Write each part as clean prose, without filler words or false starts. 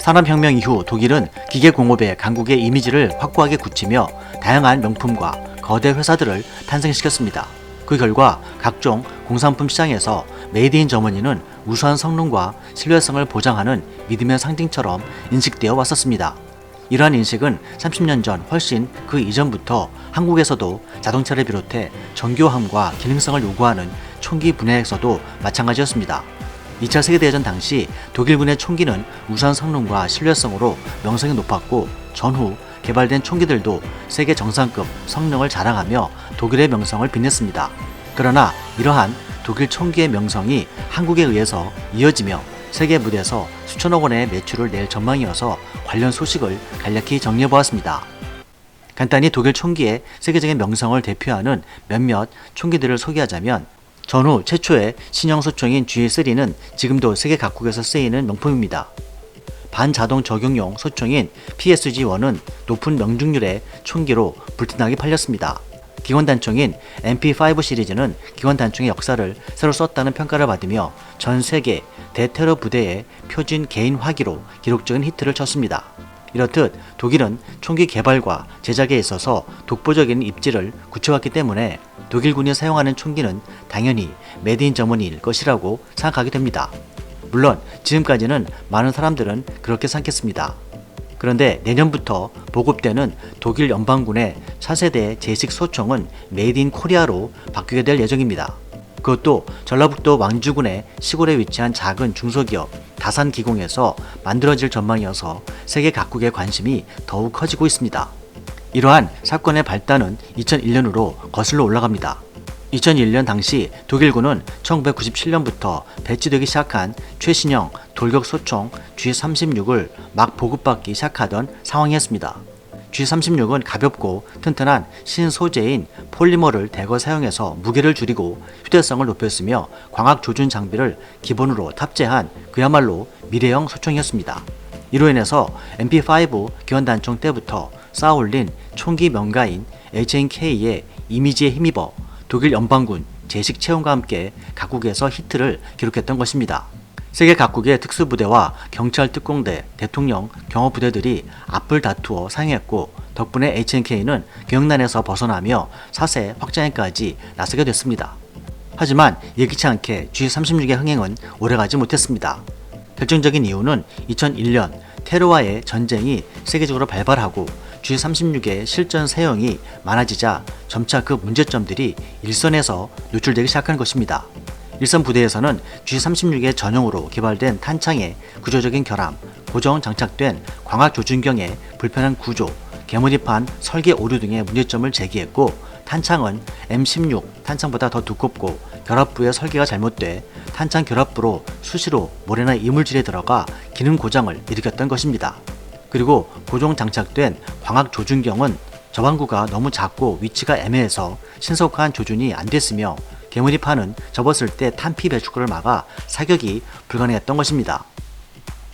산업혁명 이후 독일은 기계공업의 강국의 이미지를 확고하게 굳히며 다양한 명품과 거대 회사들을 탄생시켰습니다. 그 결과 각종 공산품 시장에서 메이드 인 저머니는 우수한 성능과 신뢰성을 보장하는 믿음의 상징처럼 인식되어 왔었습니다. 이러한 인식은 30년 전 훨씬 그 이전부터 한국에서도 자동차를 비롯해 정교함과 기능성을 요구하는 총기 분야에서도 마찬가지였습니다. 2차 세계대전 당시 독일군의 총기는 우수한 성능과 신뢰성으로 명성이 높았고 전후 개발된 총기들도 세계 정상급 성능을 자랑하며 독일의 명성을 빛냈습니다. 그러나 이러한 독일 총기의 명성이 한국에 의해서 이어지며 세계 무대에서 수천억 원의 매출을 낼 전망이어서 관련 소식을 간략히 정리해보았습니다. 간단히 독일 총기의 세계적인 명성을 대표하는 몇몇 총기들을 소개하자면 전후 최초의 신형 소총인 G3는 지금도 세계 각국에서 쓰이는 명품입니다. 반자동 적용용 소총인 PSG-1은 높은 명중률의 총기로 불티나게 팔렸습니다. 기관단총인 MP5 시리즈는 기관단총의 역사를 새로 썼다는 평가를 받으며 전 세계 대테러 부대의 표준 개인 화기로 기록적인 히트를 쳤습니다. 이렇듯 독일은 총기 개발과 제작에 있어서 독보적인 입지를 굳혀왔기 때문에 독일군이 사용하는 총기는 당연히 메이드 인 저머니일 것이라고 생각하게 됩니다. 물론 지금까지는 많은 사람들은 그렇게 생각했습니다. 그런데 내년부터 보급되는 독일 연방군의 차세대 제식 소총은 메이드 인 코리아로 바뀌게 될 예정입니다. 그것도 전라북도 왕주군의 시골에 위치한 작은 중소기업 다산기공에서 만들어질 전망이어서 세계 각국의 관심이 더욱 커지고 있습니다. 이러한 사건의 발단은 2001년으로 거슬러 올라갑니다. 2001년 당시 독일군은 1997년부터 배치되기 시작한 최신형 돌격 소총 G36을 막 보급받기 시작하던 상황이었습니다. G36은 가볍고 튼튼한 신소재인 폴리머를 대거 사용해서 무게를 줄이고 휴대성을 높였으며 광학 조준 장비를 기본으로 탑재한 그야말로 미래형 소총이었습니다. 이로 인해서 MP5 기관단총 때부터 쌓아올린 총기 명가인 HNK의 이미지에 힘입어 독일 연방군 제식 채용과 함께 각국에서 히트를 기록했던 것입니다. 세계 각국의 특수부대와 경찰 특공대, 대통령 경호부대들이 앞을 다투어 사용했고 덕분에 HNK는 경영난에서 벗어나며 사세 확장에까지 나서게 됐습니다. 하지만 예기치 않게 G36의 흥행은 오래가지 못했습니다. 결정적인 이유는 2001년 테러와의 전쟁이 세계적으로 발발하고 G36의 실전 사용이 많아지자 점차 그 문제점들이 일선에서 노출되기 시작한 것입니다. 일선 부대에서는 G36의 전용으로 개발된 탄창의 구조적인 결함, 고정 장착된 광학 조준경의 불편한 구조, 개머리판 설계 오류 등의 문제점을 제기했고 탄창은 M16 탄창보다 더 두껍고 결합부의 설계가 잘못돼 탄창 결합부로 수시로 모래나 이물질이 들어가 기능 고장을 일으켰던 것입니다. 그리고 고정 장착된 광학 조준경은 저반구가 너무 작고 위치가 애매해서 신속한 조준이 안 됐으며 개머리판은 접었을 때 탄피 배출을 막아 사격이 불가능했던 것입니다.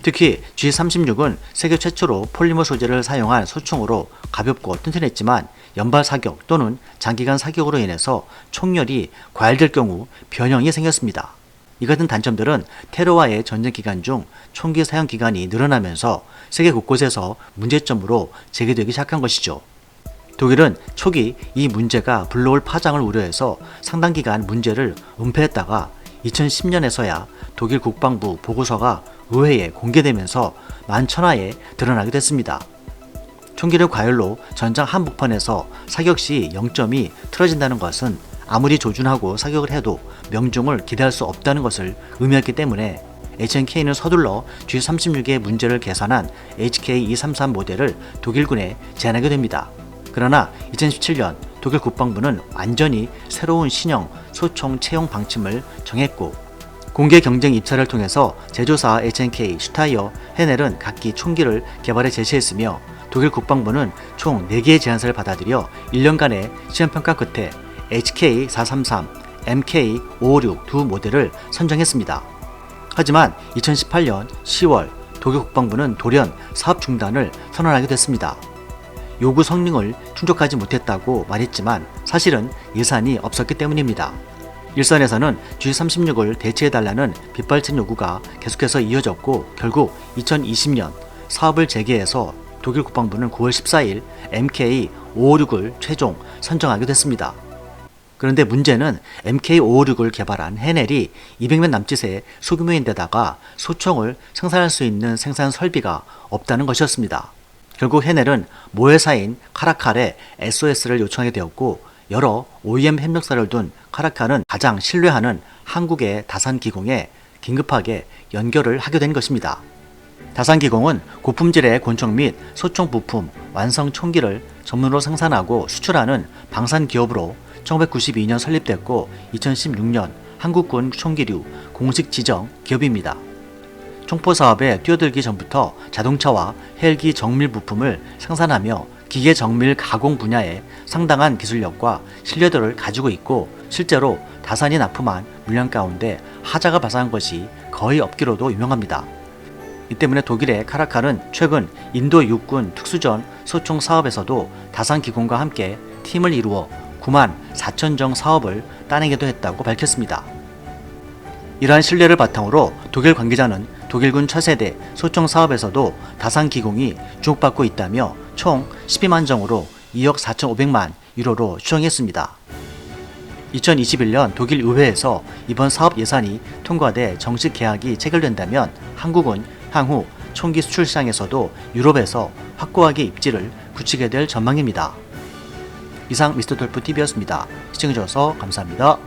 특히 G36은 세계 최초로 폴리머 소재를 사용한 소총으로 가볍고 튼튼했지만 연발 사격 또는 장기간 사격으로 인해서 총열이 과열될 경우 변형이 생겼습니다. 이 같은 단점들은 테러와의 전쟁 기간 중 총기 사용 기간이 늘어나면서 세계 곳곳에서 문제점으로 제기되기 시작한 것이죠. 독일은 초기 이 문제가 불러올 파장을 우려해서 상당 기간 문제를 은폐했다가 2010년에서야 독일 국방부 보고서가 의회에 공개되면서 만천하에 드러나게 됐습니다. 총기를 과열로 전장 한복판에서 사격 시 0점이 틀어진다는 것은 아무리 조준하고 사격을 해도 명중을 기대할 수 없다는 것을 의미했기 때문에 HNK는 서둘러 G36의 문제를 개선한 HK233 모델을 독일군에 제안하게 됩니다. 그러나 2017년 독일 국방부는 완전히 새로운 신형 소총 채용 방침을 정했고 공개 경쟁 입찰을 통해서 제조사 HNK, 슈타이어, 헤넬은 각기 총기를 개발해 제시했으며 독일 국방부는 총 4개의 제안서를 받아들여 1년간의 시험평가 끝에 HK433, MK556 두 모델을 선정했습니다. 하지만 2018년 10월 독일 국방부는 돌연 사업 중단을 선언하게 됐습니다. 요구 성능을 충족하지 못했다고 말했지만 사실은 예산이 없었기 때문입니다. 일선에서는 G36을 대체해달라는 빗발친 요구가 계속해서 이어졌고 결국 2020년 사업을 재개해서 독일 국방부는 9월 14일 MK556을 최종 선정하게 됐습니다. 그런데 문제는 MK556을 개발한 헤넬이 200명 남짓의 소규모인데다가 소총을 생산할 수 있는 생산 설비가 없다는 것이었습니다. 결국 헤넬은 모회사인 카라칼에 SOS를 요청하게 되었고, 여러 OEM 협력사를 둔 카라칼은 가장 신뢰하는 한국의 다산기공에 긴급하게 연결을 하게 된 것입니다. 다산기공은 고품질의 권총 및 소총 부품, 완성 총기를 전문으로 생산하고 수출하는 방산기업으로 1992년 설립됐고 2016년 한국군 총기류 공식 지정 기업입니다. 총포 사업에 뛰어들기 전부터 자동차와 헬기 정밀 부품을 생산하며 기계 정밀 가공 분야에 상당한 기술력과 신뢰도를 가지고 있고, 실제로 다산이 납품한 물량 가운데 하자가 발생한 것이 거의 없기로도 유명합니다. 이 때문에 독일의 카라칼은 최근 인도 육군 특수전 소총 사업에서도 다산기공과 함께 팀을 이루어 9만 4천 정 사업을 따내기도 했다고 밝혔습니다. 이러한 신뢰를 바탕으로 독일 관계자는 독일군 차세대 소총 사업에서도 다산기공이 주목받고 있다며 총 12만 정으로 2억 4,500만 유로로 추정했습니다. 2021년 독일 의회에서 이번 사업 예산이 통과돼 정식 계약이 체결된다면 한국은 향후 총기 수출 시장에서도 유럽에서 확고하게 입지를 굳히게 될 전망입니다. 이상 미스터 돌프 TV였습니다. 시청해주셔서 감사합니다.